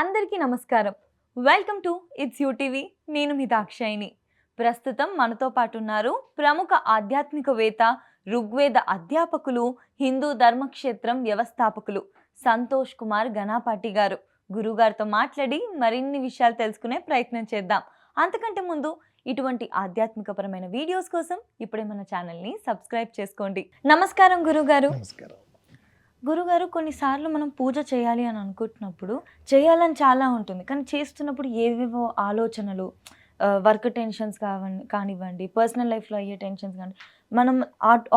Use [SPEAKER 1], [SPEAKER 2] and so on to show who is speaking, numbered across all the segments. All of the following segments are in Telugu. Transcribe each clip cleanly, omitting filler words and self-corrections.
[SPEAKER 1] అందరికీ నమస్కారం. Welcome to it's you TV. నేను మీ దాక్షాయిని. ప్రస్తుతం మనతో పాటు ఉన్నారు ప్రముఖ ఆధ్యాత్మికవేత్త, ఋగ్వేద అధ్యాపకులు, హిందూ ధర్మక్షేత్రం వ్యవస్థాపకులు సంతోష్ కుమార్ గణాపాటి గారు. గురుగారితో మాట్లాడి మరిన్ని విషయాలు తెలుసుకునే ప్రయత్నం చేద్దాం. అంతకంటే ముందు ఇటువంటి ఆధ్యాత్మికపరమైన వీడియోస్ కోసం ఇప్పుడే మన ఛానల్ని సబ్స్క్రైబ్ చేసుకోండి. నమస్కారం గురుగారు.
[SPEAKER 2] నమస్కారం.
[SPEAKER 1] గురుగారు, కొన్నిసార్లు మనం పూజ చేయాలి అని అనుకుంటున్నప్పుడు చేయాలని చాలా ఉంటుంది, కానీ చేస్తున్నప్పుడు ఏవేవో ఆలోచనలు, వర్క్ టెన్షన్స్ కానివ్వండి, పర్సనల్ లైఫ్లో అయ్యే టెన్షన్స్ కానీ మనం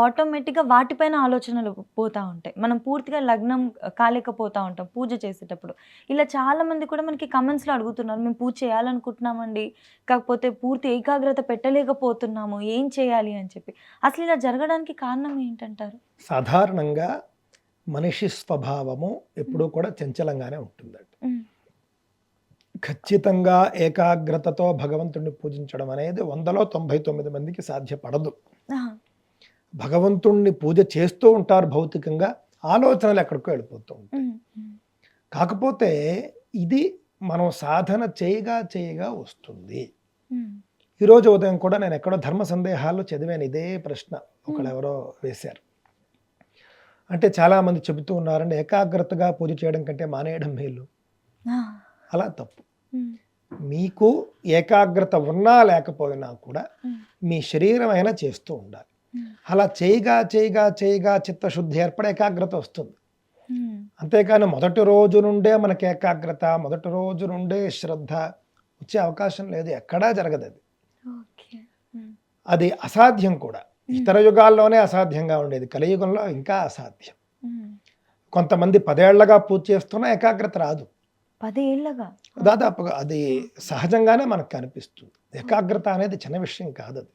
[SPEAKER 1] ఆటోమేటిక్గా వాటిపైన ఆలోచనలు పోతూ ఉంటాయి. మనం పూర్తిగా లగ్నం కాలేకపోతూ ఉంటాం పూజ చేసేటప్పుడు. ఇలా చాలామంది కూడా మనకి కమెంట్స్లో అడుగుతున్నారు, మేము పూజ చేయాలనుకుంటున్నామండి, కాకపోతే పూర్తి ఏకాగ్రత పెట్టలేకపోతున్నాము, ఏం చేయాలి అని చెప్పి. అసలు ఇలా జరగడానికి కారణం ఏంటంటారు?
[SPEAKER 2] సాధారణంగా మనిషి స్వభావము ఎప్పుడూ కూడా చంచలంగానే ఉంటుందండి. ఖచ్చితంగా ఏకాగ్రతతో భగవంతుడిని పూజించడం అనేది 100లో 99 మందికి సాధ్యపడదు. భగవంతుణ్ణి పూజ చేస్తూ ఉంటారు భౌతికంగా, ఆలోచనలు ఎక్కడికో వెళ్ళిపోతూ ఉంటాయి. కాకపోతే ఇది మనం సాధన చేయగా వస్తుంది. ఈరోజు ఉదయం కూడా నేను ఎక్కడో ధర్మ సందేహాల్లో చదివాను ఇదే ప్రశ్న, ఒకళ్ళెవరో వేశారు. అంటే చాలామంది చెబుతూ ఉన్నారండి, ఏకాగ్రతగా పూజ చేయడం కంటే మానేయడం మేలు. అలా తప్పు. మీకు ఏకాగ్రత ఉన్నా లేకపోయినా కూడా మీ శరీరం అయినా చేస్తూ ఉండాలి. అలా చేయగా చిత్తశుద్ధి ఏర్పడే ఏకాగ్రత వస్తుంది. అంతేకాని మొదటి రోజు నుండే మనకి ఏకాగ్రత, మొదటి రోజు నుండే శ్రద్ధ వచ్చే అవకాశం లేదు, ఎక్కడా జరగదు. అది అసాధ్యం కూడా. ఇతర యుగాల్లోనే అసాధ్యంగా ఉండేది, కలియుగంలో ఇంకా అసాధ్యం. కొంతమంది 10 ఏళ్లగా పూజ చేస్తున్నా ఏకాగ్రత రాదు.
[SPEAKER 1] 10 ఏళ్ళగా
[SPEAKER 2] దాదాపుగా అది సహజంగానే మనకు కనిపిస్తుంది. ఏకాగ్రత అనేది చిన్న విషయం కాదు. అది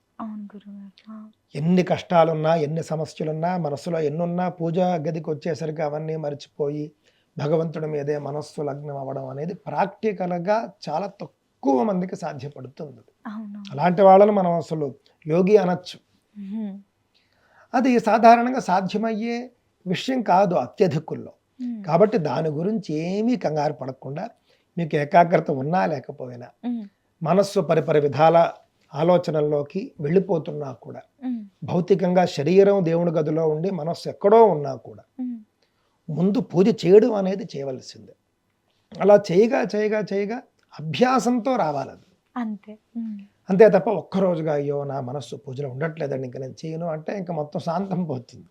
[SPEAKER 2] ఎన్ని కష్టాలున్నా, ఎన్ని సమస్యలున్నా, మనసులో ఎన్నున్నా పూజ గదికి వచ్చేసరికి అవన్నీ మర్చిపోయి భగవంతుడి మీదే మనస్సు లగ్నం అవ్వడం అనేది ప్రాక్టికల్గా చాలా తక్కువ మందికి సాధ్యపడుతుంది. అలాంటి వాళ్ళని మనం అసలు యోగి అనొచ్చు. అది సాధారణంగా సాధ్యమయ్యే విషయం కాదు అత్యధికుల్లో. కాబట్టి దాని గురించి ఏమీ కంగారు పడకుండా, మీకు ఏకాగ్రత ఉన్నా లేకపోయినా, మనస్సు పరిపరి విధాల ఆలోచనల్లోకి వెళ్ళిపోతున్నా కూడా, భౌతికంగా శరీరం దేవుడి గదిలో ఉండి మనస్సు ఎక్కడో ఉన్నా కూడా ముందు పూజ చేయడం అనేది చేయవలసిందే. అలా చేయగా అభ్యాసంతో రావాలి. అంతే తప్ప ఒక్కరోజుగా అయ్యో నా మనస్సు పూజలో ఉండట్లేదండి, ఇంకా నేను చేయను అంటే ఇంకా మొత్తం శాంతం పోతుంది.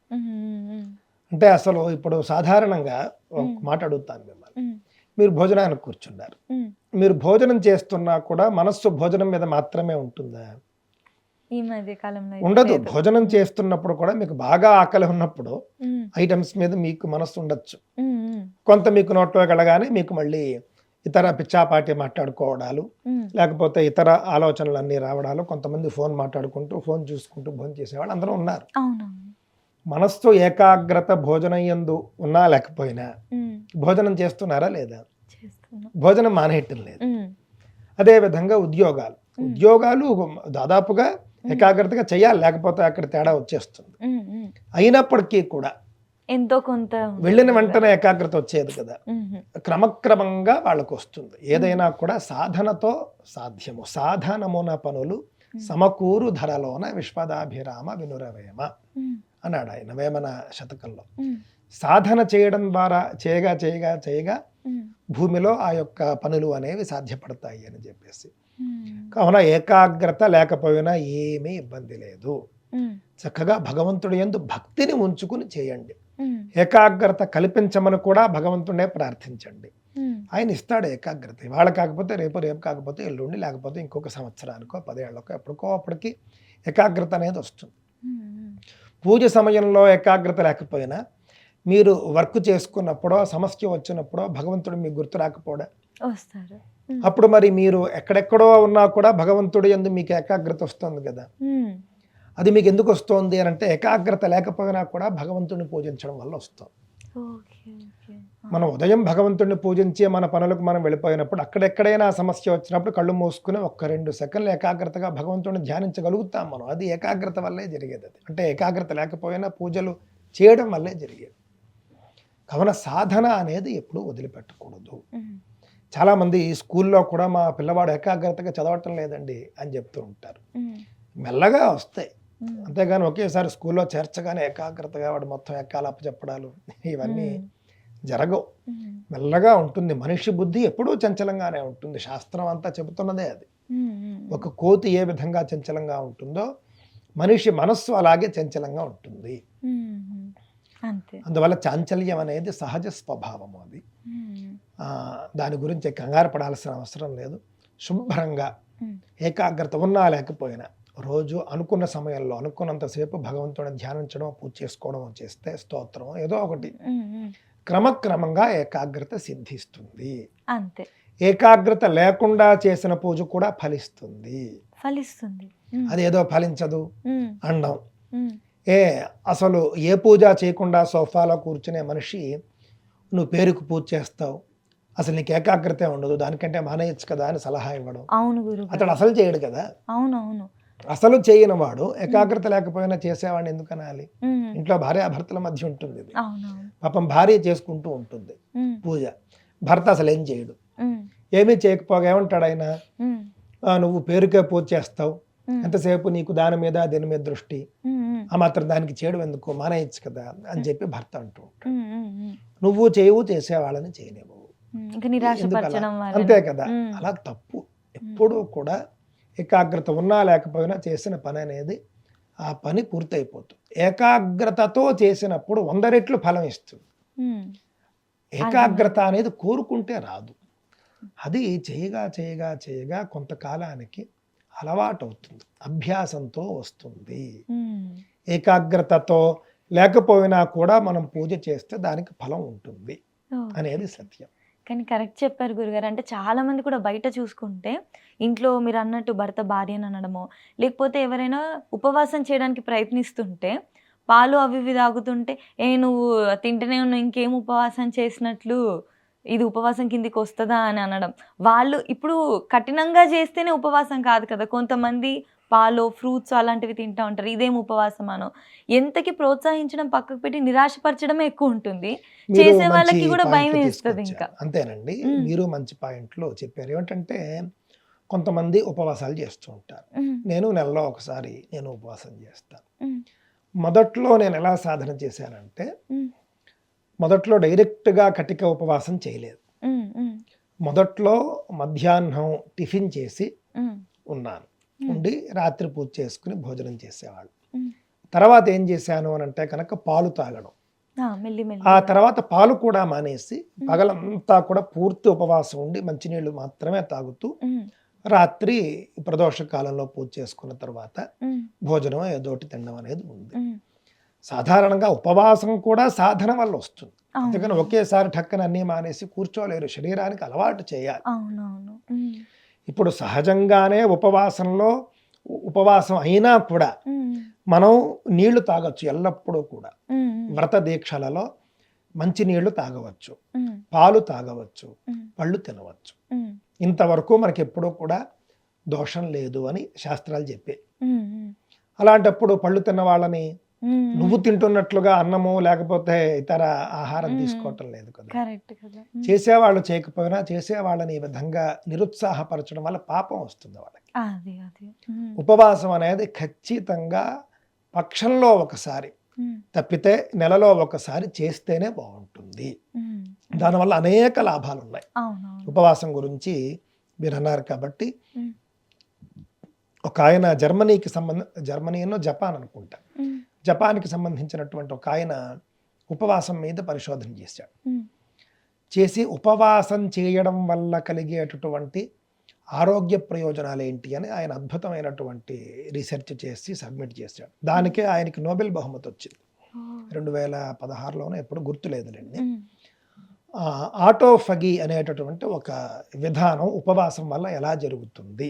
[SPEAKER 2] అంటే అసలు ఇప్పుడు సాధారణంగా ఒక మాట అడుగుతాను మిమ్మల్ని, మీరు భోజనానికి కూర్చున్నారు, మీరు భోజనం చేస్తున్నా కూడా మనస్సు భోజనం మీద మాత్రమే ఉంటుందా?
[SPEAKER 1] ఈ మధ్య కాలంలో
[SPEAKER 2] ఉండదు. భోజనం చేస్తున్నప్పుడు కూడా మీకు బాగా ఆకలి ఉన్నప్పుడు ఐటమ్స్ మీద మీకు మనస్సు ఉండొచ్చు. కొంత మీకు నోట్లో వెళ్ళగానే మీకు మళ్ళీ ఇతర పిచ్చాపాటి మాట్లాడుకోవడాలు, లేకపోతే ఇతర ఆలోచనలన్నీ రావడాలు, కొంతమంది ఫోన్ మాట్లాడుకుంటూ ఫోన్ చూసుకుంటూ భోజనం చేసేవాళ్ళు అందరూ ఉన్నారు. మనస్సు ఏకాగ్రత భోజనం యందు ఉన్నా లేకపోయినా భోజనం చేస్తున్నారా లేదా? భోజనం మానేయటం లేదు. అదేవిధంగా ఉద్యోగాలు దాదాపుగా ఏకాగ్రతగా చేయాలి, లేకపోతే అక్కడ తేడా వచ్చేస్తుంది. అయినప్పటికీ కూడా
[SPEAKER 1] ఎంతో కొంత
[SPEAKER 2] వెళ్ళిన వెంటనే ఏకాగ్రత వచ్చేది కదా, క్రమక్రమంగా వాళ్ళకు వస్తుంది. ఏదైనా కూడా సాధనతో సాధ్యము. సాధనమున పనులు సమకూరు ధరలోన విశ్వదాభిరామ వినురవేమ అన్నాడు ఆయన వేమన శతకంలో. సాధన చేయడం ద్వారా చేయగా భూమిలో ఆ యొక్క పనులు అనేవి సాధ్యపడతాయి అని చెప్పేసి. కావున ఏకాగ్రత లేకపోయినా ఏమీ ఇబ్బంది లేదు. చక్కగా భగవంతుడి యందు భక్తిని ఉంచుకుని చేయండి. ఏకాగ్రత కల్పించమని కూడా భగవంతుడే ప్రార్థించండి, ఆయన ఇస్తాడు ఏకాగ్రత. ఇవాళ కాకపోతే రేపు కాకపోతే ఎల్లుండి, లేకపోతే ఇంకొక సంవత్సరానికో 10 ఏళ్ళకో ఎప్పటికో అప్పటికి ఏకాగ్రత అనేది వస్తుంది. పూజ సమయంలో ఏకాగ్రత లేకపోయినా మీరు వర్క్ చేసుకున్నప్పుడో, సమస్య వచ్చినప్పుడో భగవంతుడు మీకు గుర్తు రాకపోవడా
[SPEAKER 1] వస్తారు.
[SPEAKER 2] అప్పుడు మరి మీరు ఎక్కడెక్కడో ఉన్నా కూడా భగవంతుడి యందు మీకు ఏకాగ్రత వస్తుంది కదా. అది మీకు ఎందుకు వస్తుంది అని అంటే, ఏకాగ్రత లేకపోయినా కూడా భగవంతుడిని పూజించడం వల్ల వస్తుంది. మనం ఉదయం భగవంతుడిని పూజించి మన పనులకు మనం వెళ్ళిపోయినప్పుడు, అక్కడెక్కడైనా సమస్య వచ్చినప్పుడు కళ్ళు మూసుకుని 1-2 సెకండ్లు ఏకాగ్రతగా భగవంతుడిని ధ్యానించగలుగుతాం మనం. అది ఏకాగ్రత వల్లే జరిగేది. అది అంటే ఏకాగ్రత లేకపోయినా పూజలు చేయడం వల్లే జరిగేది. కావున సాధన అనేది ఎప్పుడూ వదిలిపెట్టకూడదు. చాలామంది స్కూల్లో కూడా మా పిల్లవాడు ఏకాగ్రతగా చదవటం లేదండి అని చెప్తూ ఉంటారు. మెల్లగా వస్తాయి, అంతేగాని ఒకేసారి స్కూల్లో చేర్చగానే ఏకాగ్రతగా వాడు మొత్తం ఎక్కాలప్ప చెప్పడాలు ఇవన్నీ జరగవు. మెల్లగా ఉంటుంది. మనిషి బుద్ధి ఎప్పుడూ చంచలంగానే ఉంటుంది. శాస్త్రం అంతా చెబుతున్నదే అది. ఒక కోతి ఏ విధంగా చంచలంగా ఉంటుందో మనిషి మనస్సు అలాగే చంచలంగా ఉంటుంది.
[SPEAKER 1] అంతే.
[SPEAKER 2] అందువల్ల చాంచల్యం అనేది సహజ స్వభావము. అది దాని గురించి కంగారు పడాల్సిన అవసరం లేదు. శుభ్రంగా ఏకాగ్రత ఉన్నా లేకపోయినా రోజు అనుకున్న సమయంలో అనుకున్నంతసేపు భగవంతుడిని ధ్యానించడం, పూజ చేసుకోవడం చేస్తే, స్తోత్రం ఏదో ఒకటి, క్రమక్రమంగా ఏకాగ్రత సిద్ధిస్తుంది.
[SPEAKER 1] అంతే.
[SPEAKER 2] ఏకాగ్రత లేకుండా చేసిన పూజ కూడా ఫలిస్తుంది. అదేదో ఫలించదు అండం. అసలు ఏ పూజ చేయకుండా సోఫాలో కూర్చునే మనిషి నువ్వు పేరుకు పూజ చేస్తావు, అసలు నీకు ఏకాగ్రత ఉండదు, దానికంటే మానేయచ్చు కదా అని సలహా ఇవ్వడం.
[SPEAKER 1] అవును గురు.
[SPEAKER 2] అతడు అసలు చేయడు కదా.
[SPEAKER 1] అవునవును.
[SPEAKER 2] అసలు చేయని వాడు ఏకాగ్రత లేకపోయినా చేసేవాడిని ఎందుకు అనాలి? ఇంట్లో భార్యాభర్తల మధ్య ఉంటుంది ఇది. పాపం భార్య చేసుకుంటూ ఉంటుంది పూజ, భర్త అసలు ఏం చేయడు. ఏమీ చేయకపోగా ఏమంటాడు ఆయన, నువ్వు పేరుకే పూజ చేస్తావు, ఎంతసేపు నీకు దాని మీద దీని మీద దృష్టి, ఆ మాత్రం దానికి చేయడం ఎందుకు, మానేయచ్చు కదా అని చెప్పి భర్త అంటూ ఉంటాడు. నువ్వు చేయవు, చేసేవాళ్ళని చేయలేవు, అంతే కదా. అలా తప్పు. ఎప్పుడూ కూడా ఏకాగ్రత ఉన్నా లేకపోయినా చేసిన పని అనేది ఆ పని పూర్తయిపోతుంది. ఏకాగ్రతతో చేసినప్పుడు 100 రెట్లు ఫలం ఇస్తుంది. ఏకాగ్రత అనేది కోరుకుంటే రాదు. అది చేయగా చేయగా చేయగా కొంతకాలానికి అలవాటు అవుతుంది, అభ్యాసంతో వస్తుంది. ఏకాగ్రతతో లేకపోయినా కూడా మనం పూజ చేస్తే దానికి ఫలం ఉంటుంది అనేది సత్యం.
[SPEAKER 1] కానీ కరెక్ట్ చెప్పారు గురుగారు. అంటే చాలా మంది కూడా బయట చూసుకుంటే ఇంట్లో మీరు అన్నట్టు భర్త భార్యను అనడమో, లేకపోతే ఎవరైనా ఉపవాసం చేయడానికి ప్రయత్నిస్తుంటే పాలు అవి ఇవి తాగుతుంటే, నువ్వు తింటూనే ఉన్నావు, ఇంకేం ఉపవాసం చేసినట్లు, ఇది ఉపవాసం కిందికి వస్తుందా అని అనడం. వాళ్ళు ఇప్పుడు కఠినంగా చేస్తేనే ఉపవాసం కాదు కదా, కొంతమంది పాలు ఫ్రూట్స్ అలాంటివి తింటూ ఉంటారు, ఇదేం ఉపవాసం అనో. ఎంతకి ప్రోత్సహించడం పక్కకు పెట్టి నిరాశపరచడమే ఎక్కువ ఉంటుంది, చేసే వాళ్ళకి కూడా భయం వేస్తుంది. ఇంకా
[SPEAKER 2] అంతేనండి, మీరు మంచి పాయింట్లో చెప్పారు. ఏమిటంటే కొంతమంది ఉపవాసాలు చేస్తూ ఉంటారు. నేను నెలలో ఒకసారి నేను ఉపవాసం చేస్తాను. మొదట్లో నేను ఎలా సాధన చేశానంటే, మొదట్లో డైరెక్ట్గా కటిక ఉపవాసం చేయలేదు. మొదట్లో మధ్యాహ్నం టిఫిన్ చేసి ఉన్నాను, ఉండి రాత్రి పూజ చేసుకుని భోజనం చేసేవాళ్ళు. తర్వాత ఏం చేశాను అని అంటే కనుక పాలు తాగడం, ఆ తర్వాత పాలు కూడా మానేసి పగలంతా కూడా పూర్తి ఉపవాసం ఉండి మంచినీళ్ళు మాత్రమే తాగుతూ రాత్రి ప్రదోష కాలంలో పూజ చేసుకున్న తర్వాత భోజనం ఏదోటి తినడం అనేది ఉంది. సాధారణంగా ఉపవాసం కూడా సాధన వల్ల వస్తుంది, అందుకని ఒకేసారి ఠక్కన అన్నీ మానేసి కూర్చోలేరు, శరీరానికి అలవాటు చేయాలి. ఇప్పుడు సహజంగానే ఉపవాసం అయినా కూడా మనం నీళ్లు తాగొచ్చు ఎల్లప్పుడూ కూడా. వ్రత దీక్షలలో మంచి నీళ్లు తాగవచ్చు, పాలు తాగవచ్చు, పళ్ళు తినవచ్చు. ఇంతవరకు మనకి ఎప్పుడూ కూడా దోషం లేదు అని శాస్త్రాలు చెప్పే. అలాంటప్పుడు పళ్ళు తిన్న వాళ్ళని నువ్వు తింటున్నట్లుగా అన్నము లేకపోతే ఇతర ఆహారం తీసుకోవటం లేదు కదా. చేసేవాళ్ళు చేయకపోయినా చేసేవాళ్ళని ఈ విధంగా నిరుత్సాహపరచడం వల్ల పాపం వస్తుంది వాళ్ళకి. ఉపవాసం అనేది ఖచ్చితంగా పక్షంలో ఒకసారి తప్పితే నెలలో ఒకసారి చేస్తేనే బాగుంటుంది. దానివల్ల అనేక లాభాలు ఉన్నాయి. ఉపవాసం గురించి మీరు అన్నారు కాబట్టి, ఒక ఆయన జర్మనీలో జపాన్ అనుకుంటా, జపాన్కి సంబంధించినటువంటి ఒక ఆయన ఉపవాసం మీద పరిశోధన చేశాడు. చేసి ఉపవాసం చేయడం వల్ల కలిగేటటువంటి ఆరోగ్య ప్రయోజనాలు ఏంటి అని ఆయన అద్భుతమైనటువంటి రీసెర్చ్ చేసి సబ్మిట్ చేశాడు. దానికే ఆయనకి నోబెల్ బహుమతి వచ్చింది 2016లోనో ఎప్పుడు గుర్తులేదులేండి. ఆటోఫగీ అనేటటువంటి ఒక విధానం ఉపవాసం వల్ల ఎలా జరుగుతుంది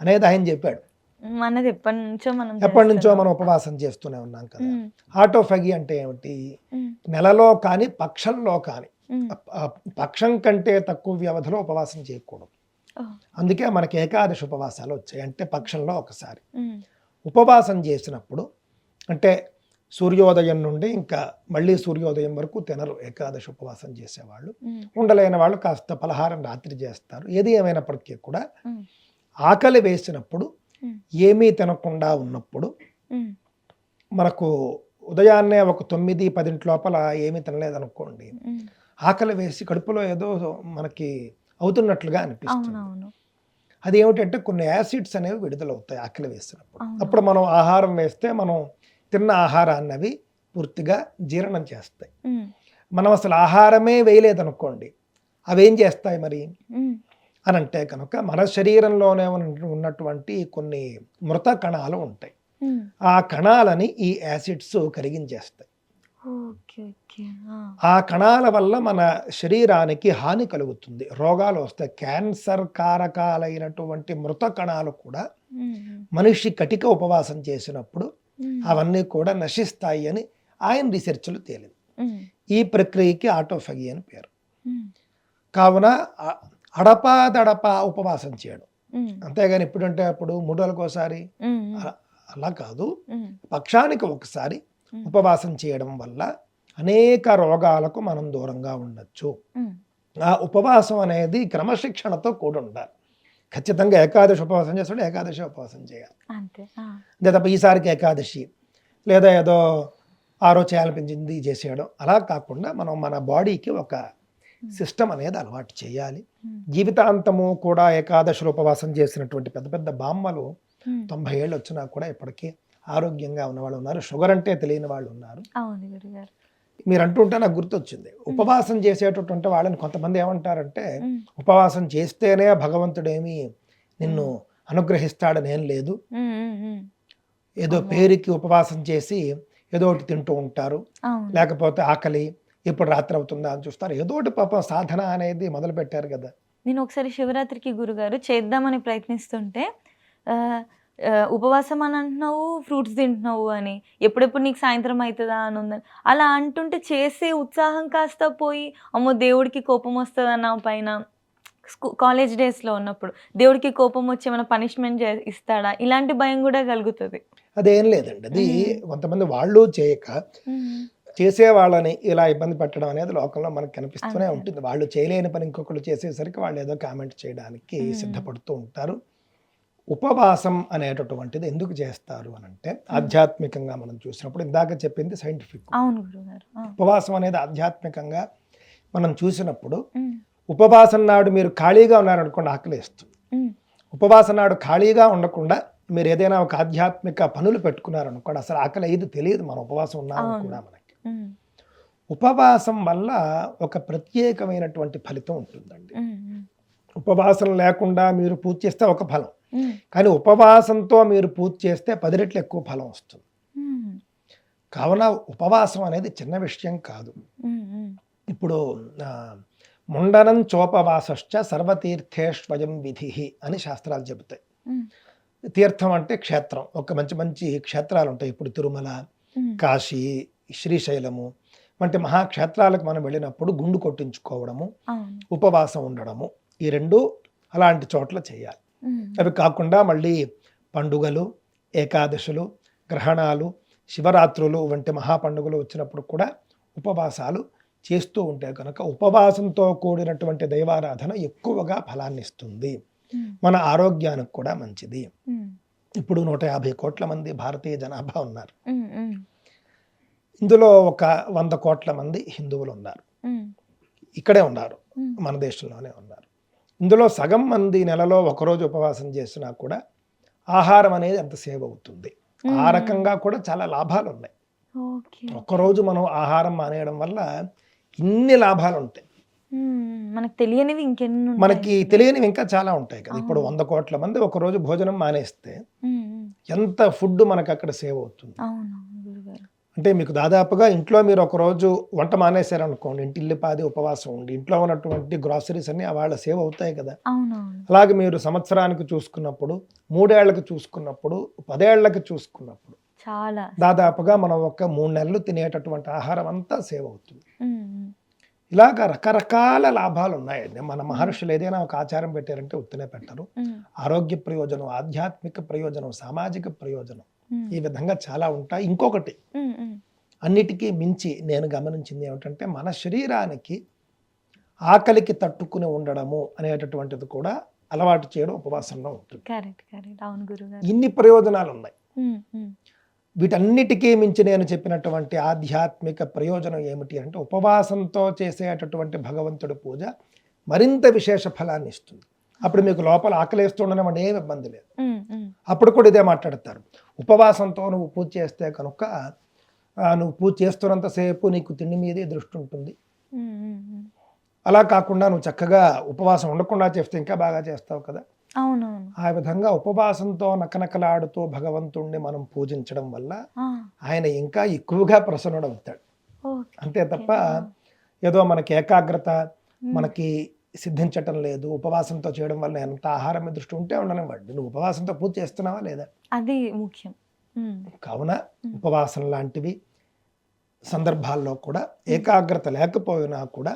[SPEAKER 2] అనేది ఆయన చెప్పాడు. ఎప్పటి నుంచో మనం ఉపవాసం చేస్తూనే ఉన్నాం కదా. ఆటోఫగీ అంటే ఏమిటి? నెలలో కానీ పక్షంలో కానీ, పక్షం కంటే తక్కువ వ్యవధిలో ఉపవాసం చేయకూడదు. అందుకే మనకి ఏకాదశి ఉపవాసాలు వచ్చాయి, అంటే పక్షంలో ఒకసారి. ఉపవాసం చేసినప్పుడు అంటే సూర్యోదయం నుండి ఇంకా మళ్ళీ సూర్యోదయం వరకు తినరు ఏకాదశి ఉపవాసం చేసేవాళ్ళు. ఉండలేని వాళ్ళు కాస్త పలహారం రాత్రి చేస్తారు. ఏది ఏమైనప్పటికీ కూడా ఆకలి వేసినప్పుడు ఏమీ తినకుండా ఉన్నప్పుడు మనకు ఉదయాన్నే ఒక 9-10 లోపల ఏమీ తినలేదనుకోండి, ఆకలి వేసి కడుపులో ఏదో మనకి అవుతున్నట్లుగా అనిపిస్తుంది. అది ఏమిటంటే కొన్ని యాసిడ్స్ అనేవి విడుదలవుతాయి ఆకలి వేసినప్పుడు. అప్పుడు మనం ఆహారం వేస్తే మనం తిన్న ఆహారాన్ని అవి పూర్తిగా జీర్ణం చేస్తాయి. మనం అసలు ఆహారమే వేయలేదనుకోండి, అవి ఏం చేస్తాయి మరి అని అంటే కనుక మన శరీరంలోనే ఉన్నటువంటి కొన్ని మృత కణాలు ఉంటాయి. ఆ కణాలని ఈ యాసిడ్స్ కరిగించేస్తాయి. ఆ కణాల వల్ల మన శరీరానికి హాని కలుగుతుంది, రోగాలు వస్తాయి. క్యాన్సర్ కారకాలైనటువంటి మృత కణాలు కూడా మనిషి కటిక ఉపవాసం చేసినప్పుడు అవన్నీ కూడా నశిస్తాయి అని ఆయన రీసెర్చ్లు తేలింది. ఈ ప్రక్రియకి ఆటోఫాగీ అని పేరు. కావున అడపాదడపా ఉపవాసం చేయడం, అంతేగాని ఎప్పుడంటే అప్పుడు 3 రోజులకోసారి అలా కాదు, పక్షానికి ఒకసారి ఉపవాసం చేయడం వల్ల అనేక రోగాలకు మనం దూరంగా ఉండొచ్చు. ఆ ఉపవాసం అనేది క్రమశిక్షణతో కూడి ఉండాలి. ఖచ్చితంగా ఏకాదశి ఉపవాసం చేస్తాడు, ఏకాదశి ఉపవాసం చేయాలి అంతే తప్ప ఈసారికి ఏకాదశి లేదా ఏదో ఆరో చేయాలనిపించింది చేసేయడం అలా కాకుండా మనం మన బాడీకి ఒక సిస్టమ్ అనేది అలవాటు చేయాలి. జీవితాంతము కూడా ఏకాదశులు ఉపవాసం చేసినటువంటి పెద్ద పెద్ద బామ్మలు 90 ఏళ్ళు వచ్చినా కూడా ఇప్పటికీ ఆరోగ్యంగా ఉన్న వాళ్ళు ఉన్నారు. షుగర్ అంటే తెలియని వాళ్ళు ఉన్నారు. మీరు అంటుంటే నాకు గుర్తొచ్చింది, ఉపవాసం చేసేటటువంటి వాళ్ళని కొంతమంది ఏమంటారంటే, ఉపవాసం చేస్తేనే భగవంతుడేమి నిన్ను అనుగ్రహిస్తాడని ఏం లేదు, ఏదో పేరుకి ఉపవాసం చేసి ఏదో ఒకటి తింటూ ఉంటారు, లేకపోతే ఆకలి ఎప్పుడు రాత్రి అవుతుందా అని చూస్తారు, ఏదో ఒకటి పాపం సాధన అనేది మొదలు పెట్టారు కదా.
[SPEAKER 1] నేను ఒకసారి శివరాత్రికి గురుగారు చేద్దామని ప్రయత్నిస్తుంటే ఉపవాసం అని అంటున్నావు, ఫ్రూట్స్ తింటున్నావు అని, ఎప్పుడెప్పుడు నీకు సాయంత్రం అవుతుందా అని ఉందని అలా అంటుంటే చేసే ఉత్సాహం కాస్త పోయి, అమ్మో దేవుడికి కోపం వస్తుంది అన్న పైన కాలేజ్ డేస్లో ఉన్నప్పుడు దేవుడికి కోపం వచ్చి ఏమైనా పనిష్మెంట్ ఇస్తాడా ఇలాంటి భయం కూడా కలుగుతుంది.
[SPEAKER 2] అదేం లేదండి, అది కొంతమంది వాళ్ళు చేయక చేసే వాళ్ళని ఇలా ఇబ్బంది పెట్టడం అనేది లోకంలో మనకు కనిపిస్తూనే ఉంటుంది. వాళ్ళు చేయలేని పని ఇంకొకళ్ళు చేసేసరికి వాళ్ళు ఏదో కామెంట్ చేయడానికి సిద్ధపడుతూ ఉంటారు. ఉపవాసం అనేటటువంటిది ఎందుకు చేస్తారు అని అంటే, ఆధ్యాత్మికంగా మనం చూసినప్పుడు ఇందాక చెప్పింది సైంటిఫిక్. ఉపవాసం అనేది ఆధ్యాత్మికంగా మనం చూసినప్పుడు, ఉపవాసం నాడు మీరు ఖాళీగా ఉన్నారనుకోండి ఆకలిస్తుంది. ఉపవాసం నాడు ఖాళీగా ఉండకుండా మీరు ఏదైనా ఒక ఆధ్యాత్మిక పనులు పెట్టుకున్నారనుకోండి అసలు ఆకలి అయ్యేది తెలియదు, మనం ఉపవాసం ఉన్నామని కూడా మనకి. ఉపవాసం వల్ల ఒక ప్రత్యేకమైనటువంటి ఫలితం ఉంటుందండి. ఉపవాసం లేకుండా మీరు పూజ చేస్తే ఒక ఫలం, కానీ ఉపవాసంతో మీరు పూజ చేస్తే 10 రెట్లు ఎక్కువ ఫలం వస్తుంది. కావున ఉపవాసం అనేది చిన్న విషయం కాదు. ఇప్పుడు ముండనం చోపవాసశ్చ సర్వతీర్థేష్వయం విధి అని శాస్త్రాలు చెబుతాయి. తీర్థం అంటే క్షేత్రం, ఒక మంచి మంచి క్షేత్రాలు ఉంటాయి. ఇప్పుడు తిరుమల, కాశీ, శ్రీశైలము వంటి మహాక్షేత్రాలకు మనం వెళ్ళినప్పుడు గుండు కొట్టించుకోవడము, ఉపవాసం ఉండడము, ఈ 2 అలాంటి చోట్ల చేయాలి. అవి కాకుండా మళ్ళీ పండుగలు, ఏకాదశులు, గ్రహణాలు, శివరాత్రులు వంటి మహాపండుగలు వచ్చినప్పుడు కూడా ఉపవాసాలు చేస్తూ ఉంటే కనుక ఉపవాసంతో కూడినటువంటి దైవారాధన ఎక్కువగా ఫలాన్ని ఇస్తుంది, మన ఆరోగ్యానికి కూడా మంచిది. ఇప్పుడు 150 కోట్ల మంది భారతీయ జనాభా ఉన్నారు. ఇందులో ఒక 100 కోట్ల మంది హిందువులు ఉన్నారు, ఇక్కడే ఉన్నారు, మన దేశంలోనే ఉన్నారు. ఇందులో సగం మంది నెలలో ఒకరోజు ఉపవాసం చేసినా కూడా ఆహారం అనేది ఎంత సేవ్ అవుతుంది. ఆ రకంగా కూడా చాలా లాభాలు ఉన్నాయి. ఒక్కరోజు మనం ఆహారం మానేయడం వల్ల ఇన్ని లాభాలు ఉంటాయి.
[SPEAKER 1] మనకి తెలియనివి
[SPEAKER 2] ఇంకా చాలా ఉంటాయి కదా. ఇప్పుడు 100 కోట్ల మంది ఒకరోజు భోజనం మానేస్తే ఎంత ఫుడ్ మనకు అక్కడ సేవ్ అవుతుంది. అంటే మీకు దాదాపుగా ఇంట్లో మీరు ఒకరోజు వంట మానేశారనుకోండి, ఇంటిల్లిపాది ఉపవాసం ఉండి ఇంట్లో ఉన్నటువంటి గ్రాసరీస్ అన్ని వాళ్ళ సేవ్ అవుతాయి కదా. అలాగే మీరు సంవత్సరానికి చూసుకున్నప్పుడు, 3 ఏళ్లకు చూసుకున్నప్పుడు, 10 ఏళ్లకు చూసుకున్నప్పుడు చాలా దాదాపుగా మనం ఒక 3 నెలలు తినేటటువంటి ఆహారం అంతా సేవ్ అవుతుంది. ఇలాగ రకరకాల లాభాలు ఉన్నాయండి. మన మహర్షులు ఏదైనా ఒక ఆచారం పెట్టారంటే ఉత్తనే పెట్టరు. ఆరోగ్య ప్రయోజనం, ఆధ్యాత్మిక ప్రయోజనం, సామాజిక ప్రయోజనం, ఈ విధంగా చాలా ఉంటాయి. ఇంకొకటి అన్నిటికీ మించి నేను గమనించింది ఏమిటంటే మన శరీరానికి ఆకలికి తట్టుకుని ఉండడము అనేటటువంటిది కూడా అలవాటు చేయడం ఉపవాసంలో ఉంటుంది.
[SPEAKER 1] కరెక్ట్ కరెక్ట్ అవును గురుగారు.
[SPEAKER 2] ఇన్ని ప్రయోజనాలు ఉన్నాయి. వీటన్నిటికీ మించి నేను చెప్పినటువంటి ఆధ్యాత్మిక ప్రయోజనం ఏమిటి అంటే ఉపవాసంతో చేసేటటువంటి భగవంతుడి పూజ మరింత విశేష ఫలాన్ని ఇస్తుంది. అప్పుడు మీకు లోపల ఆకలిస్తుండడం అంటే ఏమి ఇబ్బంది లేదు. అప్పుడు కూడా ఇదే మాట్లాడతారు, ఉపవాసంతో నువ్వు పూజ చేస్తే కనుక నువ్వు పూజ చేస్తున్నంతసేపు నీకు తిండి మీదే దృష్టి ఉంటుంది. అలా కాకుండా నువ్వు చక్కగా ఉపవాసం ఉండకుండా చేస్తే ఇంకా బాగా చేస్తావు కదా.
[SPEAKER 1] అవునవును.
[SPEAKER 2] ఆ విధంగా ఉపవాసంతో నకనకలాడుతూ భగవంతుణ్ణి మనం పూజించడం వల్ల ఆయన ఇంకా ఎక్కువగా ప్రసన్నుడవుతాడు. అంతే తప్ప ఏదో మనకి ఏకాగ్రత మనకి సిద్ధించటం లేదు, ఉపవాసంతో చేయడం వల్ల ఎంత ఆహారం మీద దృష్టి ఉంటే ఉండనివ్వండి, నువ్వు ఉపవాసంతో పూజ చేస్తున్నావా లేదా,
[SPEAKER 1] అది ముఖ్యం.
[SPEAKER 2] కావున ఉపవాసం లాంటివి సందర్భాల్లో కూడా ఏకాగ్రత లేకపోయినా కూడా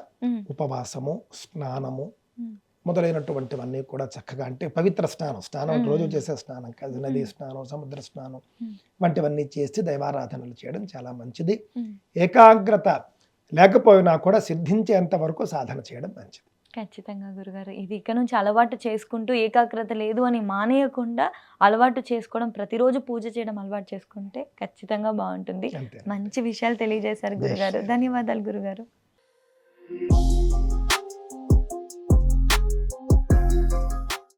[SPEAKER 2] ఉపవాసము, స్నానము మొదలైనటువంటివన్నీ కూడా చక్కగా, అంటే పవిత్ర స్నానం రోజు చేసే స్నానం కాదు, నదీ స్నానం, సముద్ర స్నానం వంటివన్నీ చేసి దైవారాధనలు చేయడం చాలా మంచిది. ఏకాగ్రత లేకపోయినా కూడా సిద్ధించేంత వరకు సాధన చేయడం మంచిది.
[SPEAKER 1] ఖచ్చితంగా గురుగారు. ఇది ఇక నుంచి అలవాటు చేసుకుంటూ ఏకాగ్రత లేదు అని మానేయకుండా అలవాటు చేసుకోవడం, ప్రతిరోజు పూజ చేయడం అలవాటు చేసుకుంటే ఖచ్చితంగా బాగుంటుంది. మంచి విషయాలు తెలియజేశారు గురుగారు. ధన్యవాదాలు గురుగారు.